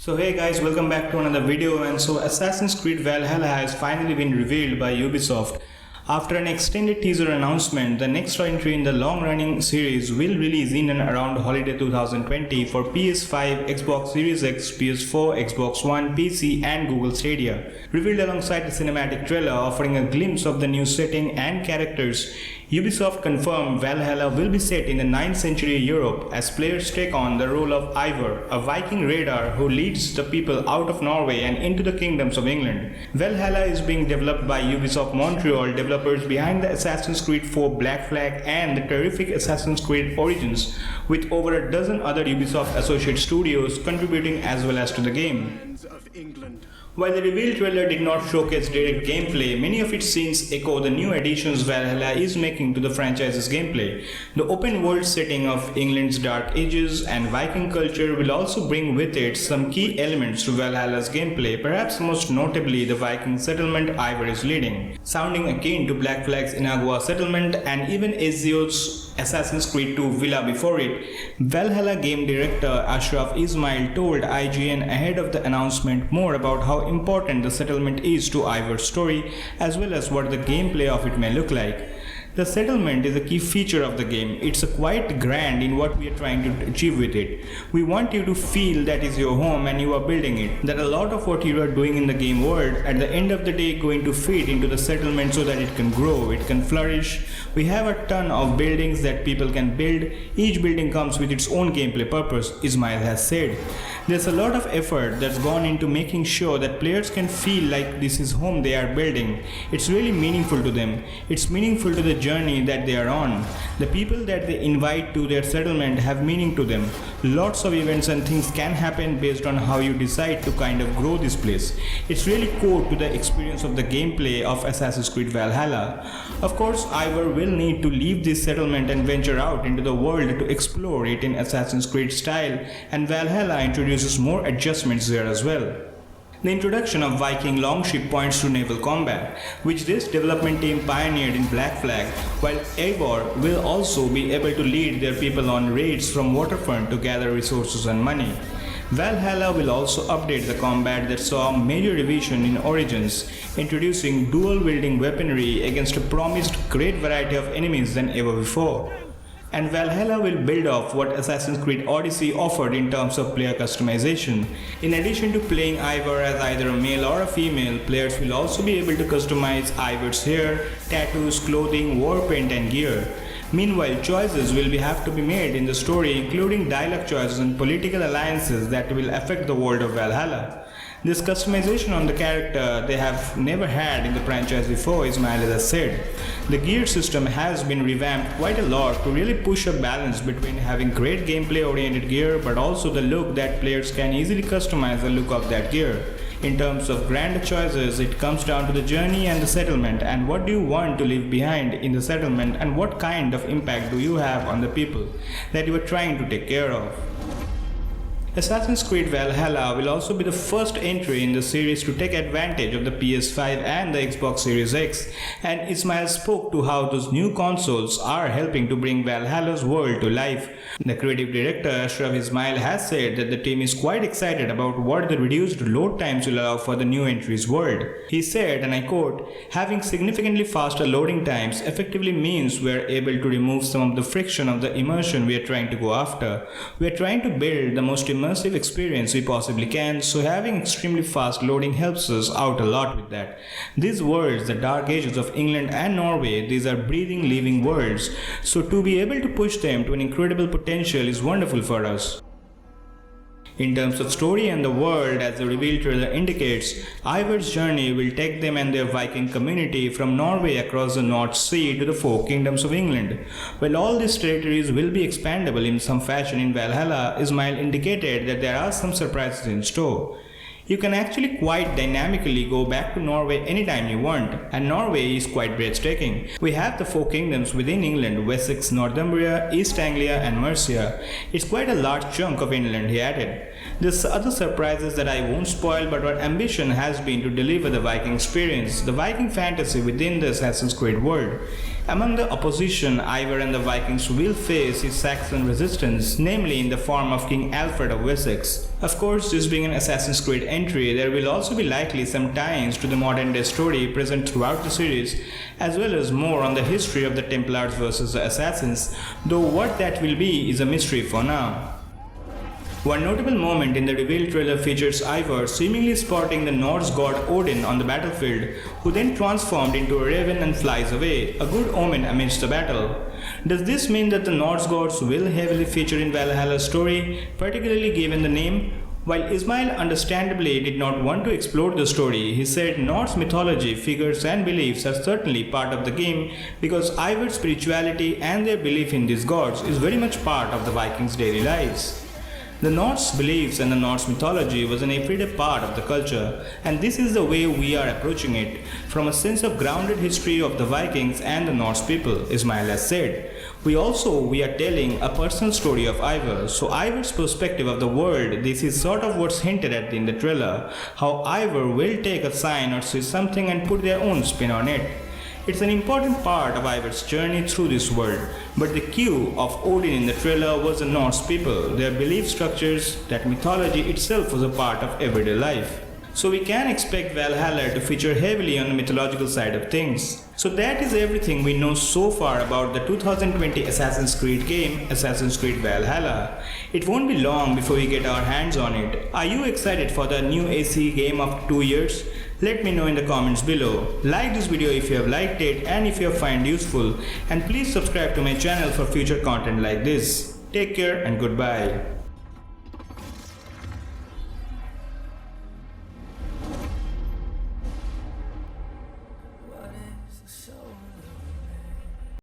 So hey guys, welcome back to another video. And so Assassin's Creed Valhalla has finally been revealed by Ubisoft. After an extended teaser announcement, the next entry in the long-running series will release in and around holiday 2020 for PS5, Xbox Series X, PS4, Xbox One, PC and Google Stadia. Revealed alongside the cinematic trailer offering a glimpse of the new setting and characters, Ubisoft confirmed Valhalla will be set in the 9th century Europe as players take on the role of Ivar, a Viking raider who leads the people out of Norway and into the kingdoms of England. Valhalla is being developed by Ubisoft Montreal, developers behind the Assassin's Creed 4 Black Flag and the terrific Assassin's Creed Origins, with over a dozen other Ubisoft associate studios contributing as well as to the game. While the reveal trailer did not showcase direct gameplay, many of its scenes echo the new additions Valhalla is making to the franchise's gameplay. The open world setting of England's Dark Ages and Viking culture will also bring with it some key elements to Valhalla's gameplay, perhaps most notably the Viking settlement Ivar is leading, sounding akin to Black Flag's Inagua settlement and even Ezio's Assassin's Creed 2 Villa before it. Valhalla game director Ashraf Ismail told IGN ahead of the announcement more about how important the settlement is to Ivar's story as well as what the gameplay of it may look like. The settlement is a key feature of the game. It's quite grand in what we are trying to achieve with it. We want you to feel that is your home and you are building it. That a lot of what you are doing in the game world at the end of the day going to fit into the settlement so that it can grow, it can flourish. We have a ton of buildings that people can build. Each building comes with its own gameplay purpose, Ismail has said. There's a lot of effort that's gone into making sure that players can feel like this is home they are building. It's really meaningful to them. It's meaningful to the journey that they are on. The people that they invite to their settlement have meaning to them. Lots of events and things can happen based on how you decide to kind of grow this place. It's really core to the experience of the gameplay of Assassin's Creed Valhalla. Of course, Ivar will need to leave this settlement and venture out into the world to explore it in Assassin's Creed style, and Valhalla introduces more adjustments there as well. The introduction of Viking longship points to naval combat, which this development team pioneered in Black Flag, while Eivor will also be able to lead their people on raids from waterfront to gather resources and money. Valhalla will also update the combat that saw major revision in Origins, introducing dual-wielding weaponry against a promised great variety of enemies than ever before. And Valhalla will build off what Assassin's Creed Odyssey offered in terms of player customization. In addition to playing Ivar as either a male or a female, players will also be able to customize Ivar's hair, tattoos, clothing, war paint and gear. Meanwhile, choices will have to be made in the story, including dialogue choices and political alliances that will affect the world of Valhalla. This customization on the character they have never had in the franchise before, Ismail has said. The gear system has been revamped quite a lot to really push a balance between having great gameplay oriented gear but also the look that players can easily customize the look of that gear. In terms of grand choices, it comes down to the journey and the settlement, and what do you want to leave behind in the settlement and what kind of impact do you have on the people that you are trying to take care of. Assassin's Creed Valhalla will also be the first entry in the series to take advantage of the PS5 and the Xbox Series X, and Ismail spoke to how those new consoles are helping to bring Valhalla's world to life. The creative director Ashraf Ismail has said that the team is quite excited about what the reduced load times will allow for the new entry's world. He said, and I quote, "Having significantly faster loading times effectively means we are able to remove some of the friction of the immersion we are trying to go after. We are trying to build the most immersive experience we possibly can, so having extremely fast loading helps us out a lot with that. These worlds, the Dark Ages of England and Norway, these are breathing, living worlds, so to be able to push them to an incredible potential is wonderful for us." In terms of story and the world, as the reveal trailer indicates, Ivar's journey will take them and their Viking community from Norway across the North Sea to the four kingdoms of England. While all these territories will be expandable in some fashion in Valhalla, Ismail indicated that there are some surprises in store. You can actually quite dynamically go back to Norway anytime you want, and Norway is quite breathtaking. We have the four kingdoms within England: Wessex, Northumbria, East Anglia and Mercia. It's quite a large chunk of England, he added. There's other surprises that I won't spoil, but our ambition has been to deliver the Viking experience, the Viking fantasy within the Assassin's Creed world. Among the opposition, Ivar and the Vikings will face his Saxon resistance, namely in the form of King Alfred of Wessex. Of course, this being an Assassin's Creed entry, there will also be likely some tie-ins to the modern day story present throughout the series, as well as more on the history of the Templars versus the Assassins, though what that will be is a mystery for now. One notable moment in the reveal trailer features Ivar seemingly spotting the Norse god Odin on the battlefield, who then transformed into a raven and flies away, a good omen amidst the battle. Does this mean that the Norse gods will heavily feature in Valhalla's story, particularly given the name? While Ismail understandably did not want to explore the story, he said Norse mythology, figures and beliefs are certainly part of the game because Ivar's spirituality and their belief in these gods is very much part of the Vikings' daily lives. The Norse beliefs and the Norse mythology was an everyday part of the culture, and this is the way we are approaching it, from a sense of grounded history of the Vikings and the Norse people, Ismail has said. We are telling a personal story of Ivar, so Ivar's perspective of the world, this is sort of what's hinted at in the trailer, how Ivar will take a sign or see something and put their own spin on it. It's an important part of Ivar's journey through this world, but the cue of Odin in the trailer was the Norse people, their belief structures, that mythology itself was a part of everyday life. So we can expect Valhalla to feature heavily on the mythological side of things. So that is everything we know so far about the 2020 Assassin's Creed game, Assassin's Creed Valhalla. It won't be long before we get our hands on it. Are you excited for the new AC game of 2 years? Let me know in the comments below. Like this video if you have liked it and if you have found useful, and please subscribe to my channel for future content like this. Take care and goodbye.